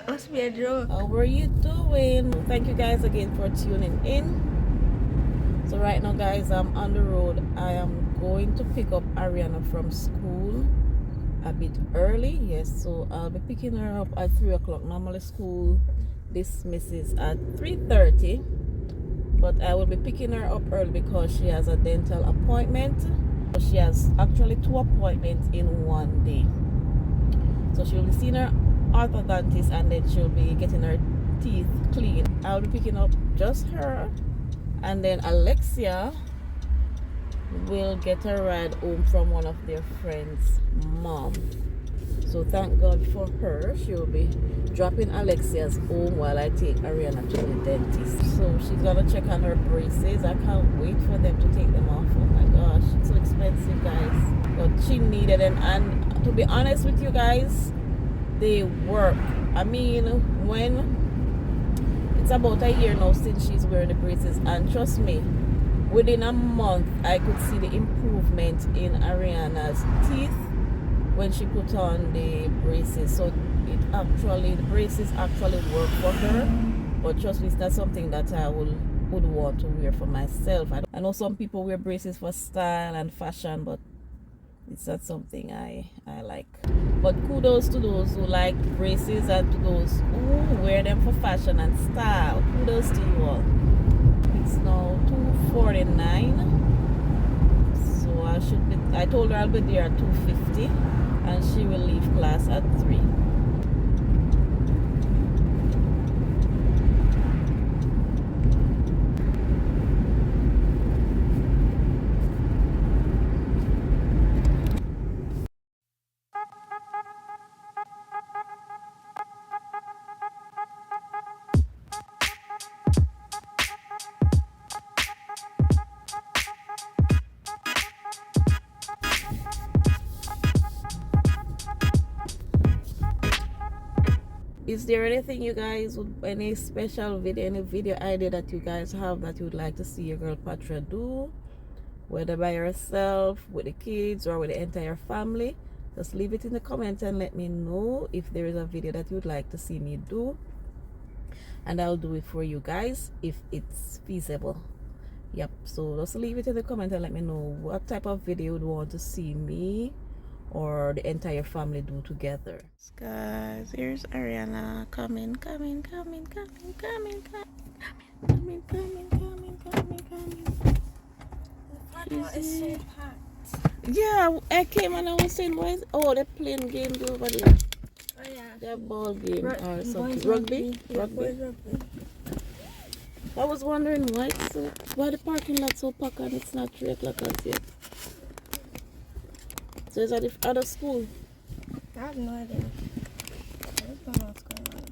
Must be a joke. How are you doing? Thank you guys again for tuning in. So right now guys, I'm on the road. I am going to pick up Ariana from school a bit early. Yes, so I'll be picking her up at 3 o'clock. Normally school dismisses at 3:30, but I will be picking her up early because she has a dental appointment. She has actually 2 appointments in one day. So she'll be seeing her orthodontist and then she'll be getting her teeth clean. I'll be picking up just her, and then Alexia will get a ride home from one of their friends' mom. So thank God for her. She'll be dropping Alexia's home while I take Ariana to the dentist. So she's gonna check on her braces. I can't wait for them to take them off. Oh my gosh, it's so expensive guys. But she needed them, and to be honest with you guys, they work. I mean, when it's about a year now since she's wearing the braces, and trust me, within a month I could see the improvement in Ariana's teeth when she put on the braces. So the braces actually work for her. But trust me, it's not something that I would want to wear for myself. I know some people wear braces for style and fashion, but it's not something I like. But kudos to those who like braces and to those who wear them for fashion and style. Kudos to you all. It's now 2:49. So I told her I'll be there at 2:50 and she will leave class at 3. Is there anything you guys would, any special video, any video idea that you guys have that you would like to see your girl Patra do, whether by herself, with the kids, or with the entire family? Just leave it in the comments and let me know if there is a video that you would like to see me do, and I'll do it for you guys if it's feasible. Yep, so just leave it in the comment and let me know what type of video you would want to see me or the entire family do together. Guys, here's Ariana coming. It's so packed. Yeah, I came and I was saying, where's, oh, they're playing games over there. Oh yeah. They're ball game or something. Boys Rugby? Yeah, Rugby. boys rugby. I was wondering why the parking lot so packed and it's not 3 o'clock as yet. So is that the other school? I have no idea. I don't know what's going on.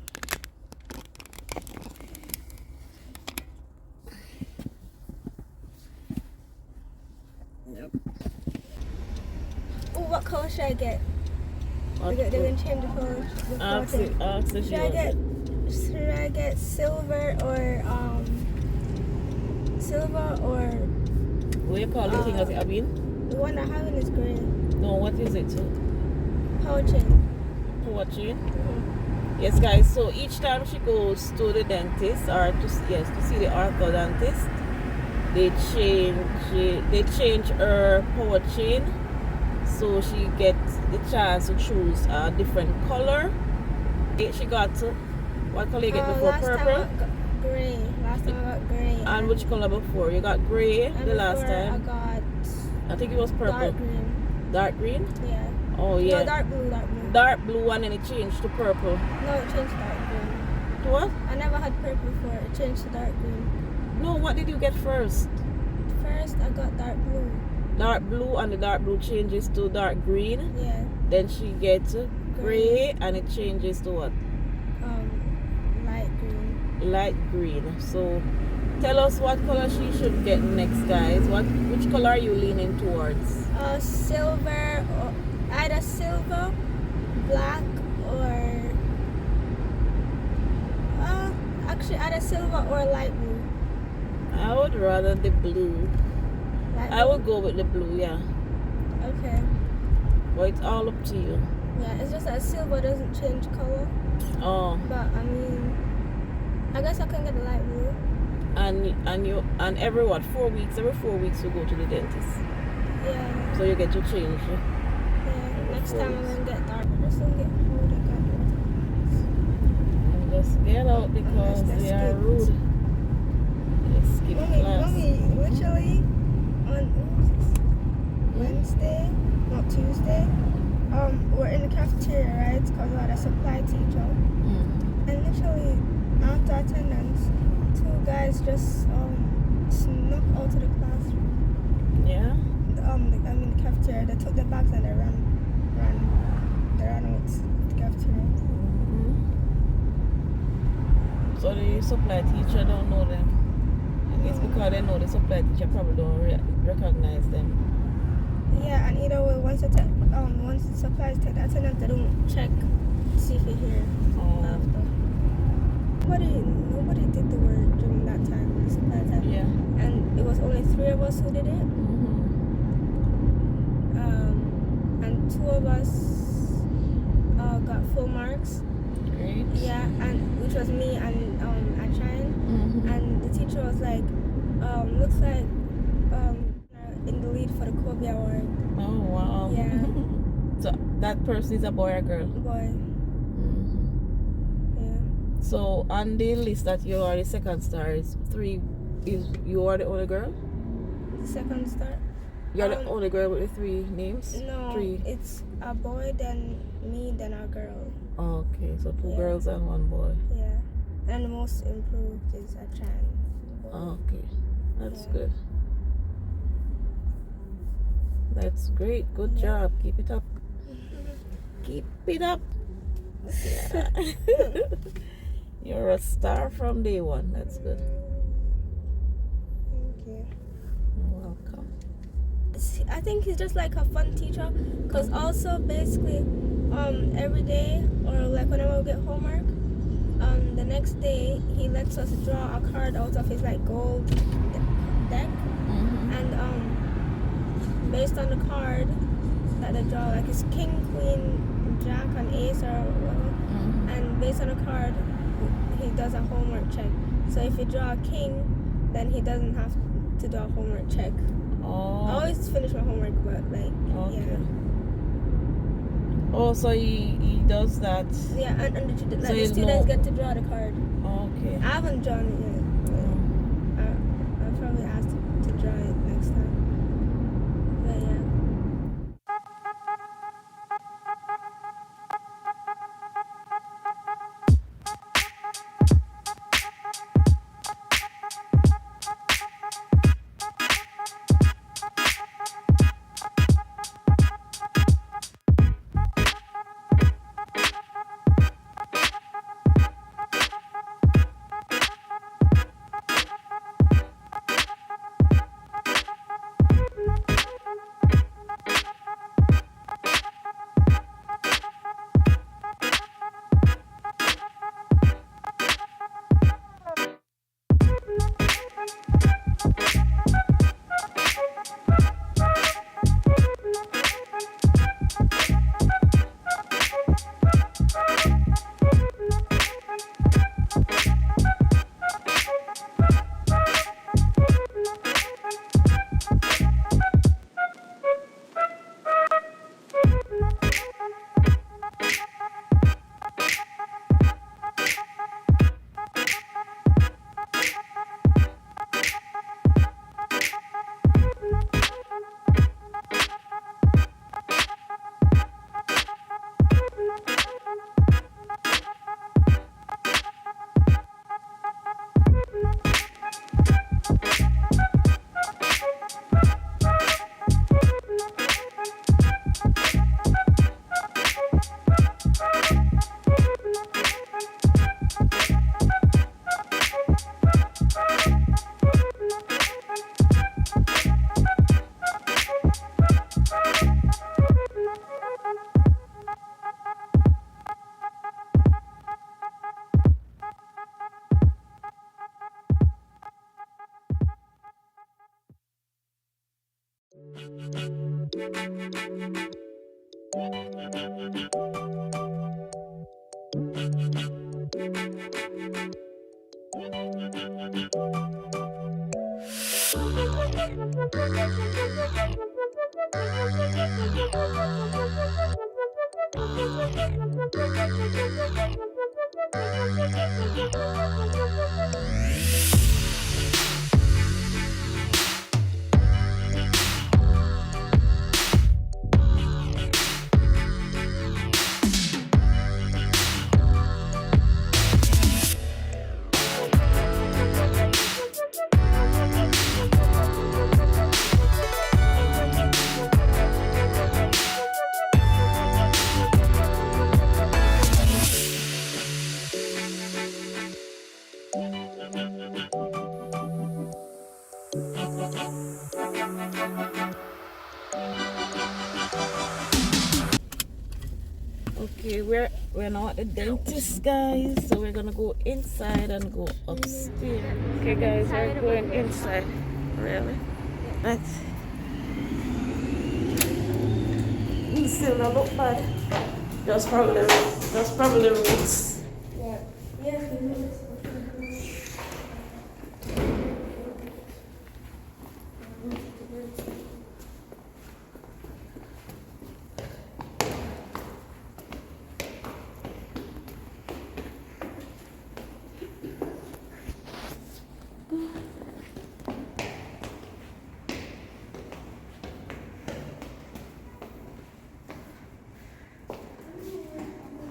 Yep. Oh, what color should I get? They're gonna change the color. Should I get silver or What do you call the thing as it been? the one I have in is gray. No, what is it? Power chain. Power chain? Yes guys, so each time she goes to the dentist or to see the orthodontist, they change her power chain, so she gets the chance to choose a different color. She got what color you get before? Purple? Last time I got gray. And which color before? You got gray the last time? I think it was purple. Dark green. Dark green? Yeah. Oh yeah. No, dark blue. Dark blue, and then it changed to purple. No, it changed to dark green. To what? I never had purple before. It changed to dark green. No, what did you get first? First, I got dark blue. Dark blue, and the dark blue changes to dark green. Yeah. Then she gets gray, and it changes to what? Light green. Light green. So tell us what color she should get next, guys. Which color are you leaning towards? Silver, or either silver, black, or actually either silver or light blue. I would rather the blue. I would go with the blue, yeah. Okay. But it's all up to you. Yeah, it's just that silver doesn't change color. Oh, But I mean, I guess I can get the light blue. and every what 4 weeks? Every 4 weeks you go to the dentist, Yeah. so you get to change. Yeah. Next time I'm gonna get darker. Just don't get older. And just get out because Unless they they're are skipped. rude. They skip class. Mommy, literally on Wednesday, not Tuesday. We're in the cafeteria, right? Because we had a supply teacher, and literally after attendance, 2 guys just snuck out of the classroom. Yeah. The cafeteria. They took their bags and they ran out the cafeteria. So the supply teacher don't know them. I guess because they know the supply teacher probably don't recognize them. Yeah, and either way, once the supplies take the attendance, they don't check to see if you're here after. Nobody did the work during that time, the supply time. Yeah. And it was only 3 of us who did it. And 2 of us got full marks. Great. Yeah, and which was me and Achan. And the teacher was like, looks like in the lead for the Kobe Award. Oh wow. Yeah. So that person is a boy or girl? Boy. Yeah. So on the list that you are the second star is 3. Is you are the only girl? The second star. You're the only girl with the 3 names? No, 3. it's a boy, then me, then a girl. Okay, so 2 girls and 1 boy. Yeah. And the most improved is Achan. Okay, that's good. That's great. Good job. Keep it up. Keep it up. Yeah. You're a star from day 1. That's good. Thank you. You're welcome. I think he's just like a fun teacher, because also basically every day, or like whenever we get homework, the next day he lets us draw a card out of his like gold deck, and based on the card that they draw, like it's king, queen, jack, and ace or whatever, and based on the card he does a homework check. So if you draw a king, then he doesn't have to do a homework check. Oh. I always finish my homework, but like, Okay. Oh, so he does that. yeah, and the So students get to draw the card. Okay. I haven't drawn it yet. I'll probably ask to draw it next time. But yeah. Okay, we're now at the dentist, guys. So we're gonna go inside and go upstairs. Okay, guys, we're going inside. Really? That's. Still don't look bad. Just probably roots. Yeah. Yes, we know this.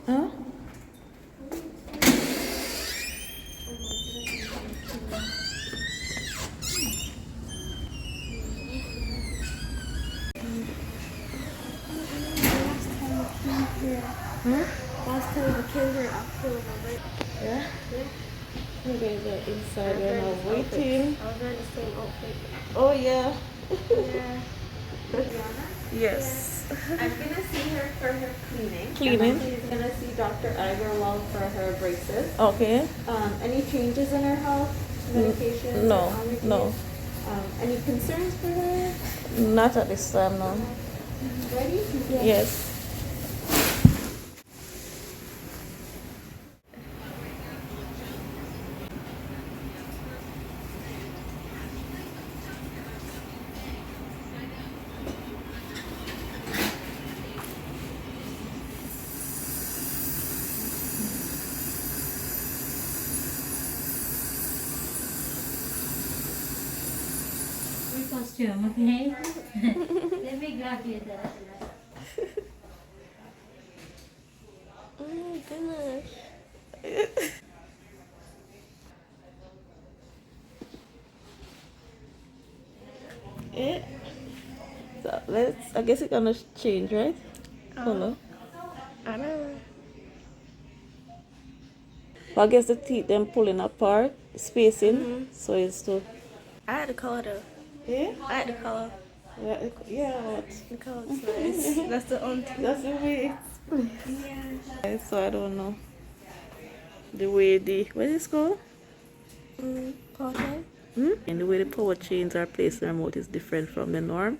Huh? Last time we came here, October, right? Yeah? Yeah. You guys are inside. We're now waiting. I was wearing the same outfit. Oh yeah. Yeah. Yes. I'm gonna see her for her cleaning. Cleaning. She's gonna see Dr. Igerwal for her braces. Okay. Any changes in her health? Medications? No, or allergies? no. Any concerns for her? Not at this time, no. Ready? Yes. Costume, okay? Let me grab you that. Oh my goodness. Yeah. So let's. I guess it's gonna change, right? Color. I don't know. Well, I guess the teeth them pulling apart, spacing. So it's to. I had the color though. Yeah. I had the color. Yeah. Yeah. What? The color is nice. That's the only thing. That's the way. Yeah. So I don't know. The way the what is it called? Okay. And the way the power chains are placed in the remote is different from the norm.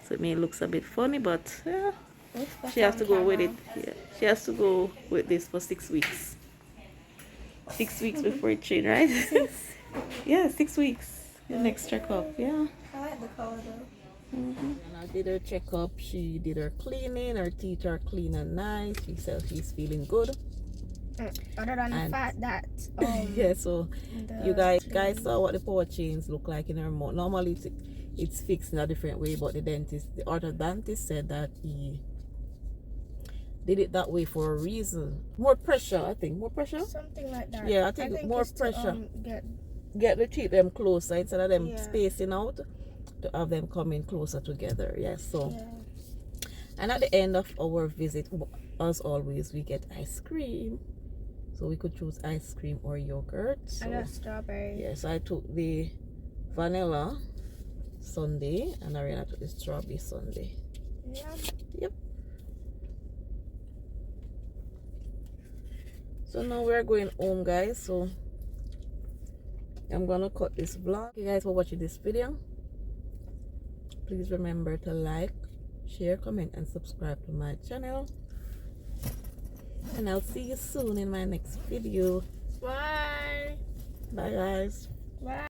So it may looks a bit funny, but yeah. She has to go with it. Yeah. She has to go with this for 6 weeks. 6 weeks before it change, right? Yeah, 6 weeks. The next checkup, yeah. I like the color though. And I did her checkup. She did her cleaning. Her teeth are clean and nice. She said she's feeling good. Other than the fact that Yeah, so you guys saw what the power chains look like in her mouth. Normally it's fixed in a different way, but the orthodontist said that he did it that way for a reason. More pressure, I think. More pressure? something like that. Yeah, I think more it's pressure. To, Get the teeth them closer instead of them Yeah. spacing out, to have them coming closer together. Yes, so yeah. and at the end of our visit, as always, we get ice cream. So we could choose ice cream or yogurt. So, I got strawberry. yes, I took the vanilla sundae and Ariana took the strawberry sundae. Yeah. Yep. So now we're going home, guys. So I'm gonna cut this vlog. Thank you guys for watching this video. Please remember to like, share, comment, and subscribe to my channel. And I'll see you soon in my next video. Bye. Bye, guys. Bye.